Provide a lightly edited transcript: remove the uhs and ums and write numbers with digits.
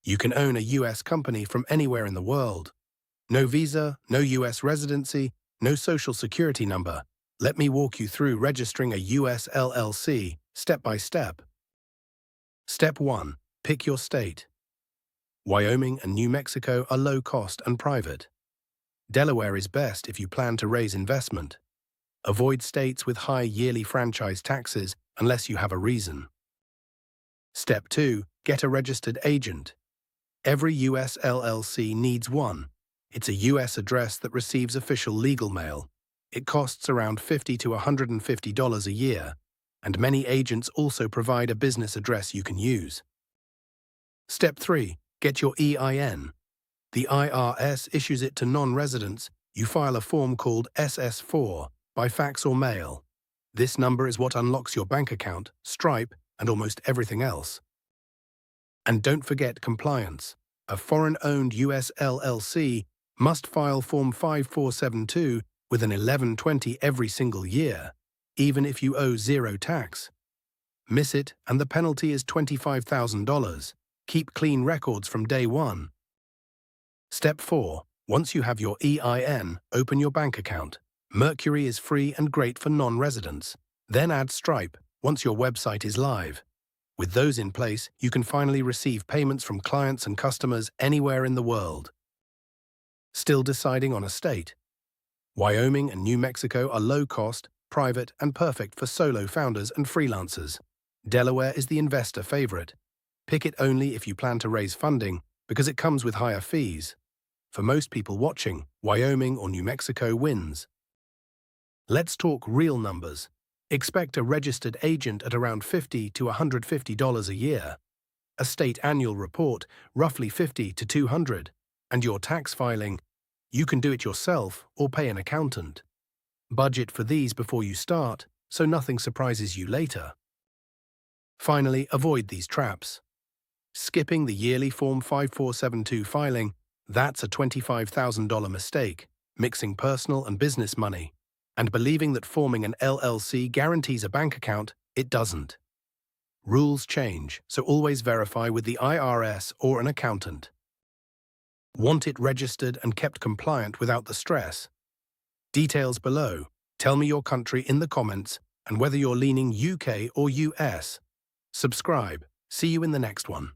You can own a US company from anywhere in the world. No visa, no US residency, no social security number. Let me walk you through registering a US LLC, step by step. Step 1. Pick your state. Wyoming and New Mexico are low cost and private. Delaware is best if you plan to raise investment. Avoid states with high yearly franchise taxes unless you have a reason. Step 2. Get a registered agent. Every US LLC needs one. It's a US address that receives official legal mail. It costs around $50 to $150 a year, and many agents also provide a business address you can use. Step 3. Get your EIN. The IRS issues it to non-residents. You file a form called SS4 by fax or mail. This number is what unlocks your bank account, Stripe, and almost everything else. And don't forget compliance. A foreign-owned US LLC must file Form 5472 with an 1120 every single year, even if you owe zero tax. Miss it, and the penalty is $25,000. Keep clean records from day one. Step 4. Once you have your EIN, open your bank account. Mercury is free and great for non-residents. Then add Stripe once your website is live. With those in place, you can finally receive payments from clients and customers anywhere in the world. Still deciding on a state? Wyoming and New Mexico are low-cost, private, and perfect for solo founders and freelancers. Delaware is the investor favorite. Pick it only if you plan to raise funding, because it comes with higher fees. For most people watching, Wyoming or New Mexico wins. Let's talk real numbers. Expect a registered agent at around $50 to $150 a year. A state annual report, roughly $50 to $200. And your tax filing, you can do it yourself or pay an accountant. Budget for these before you start, so nothing surprises you later. Finally, avoid these traps. Skipping the yearly Form 5472 filing, that's a $25,000 mistake, mixing personal and business money. And believing that forming an LLC guarantees a bank account, it doesn't. Rules change, so always verify with the IRS or an accountant. Want it registered and kept compliant without the stress? Details below. Tell me your country in the comments and whether you're leaning UK or US. Subscribe. See you in the next one.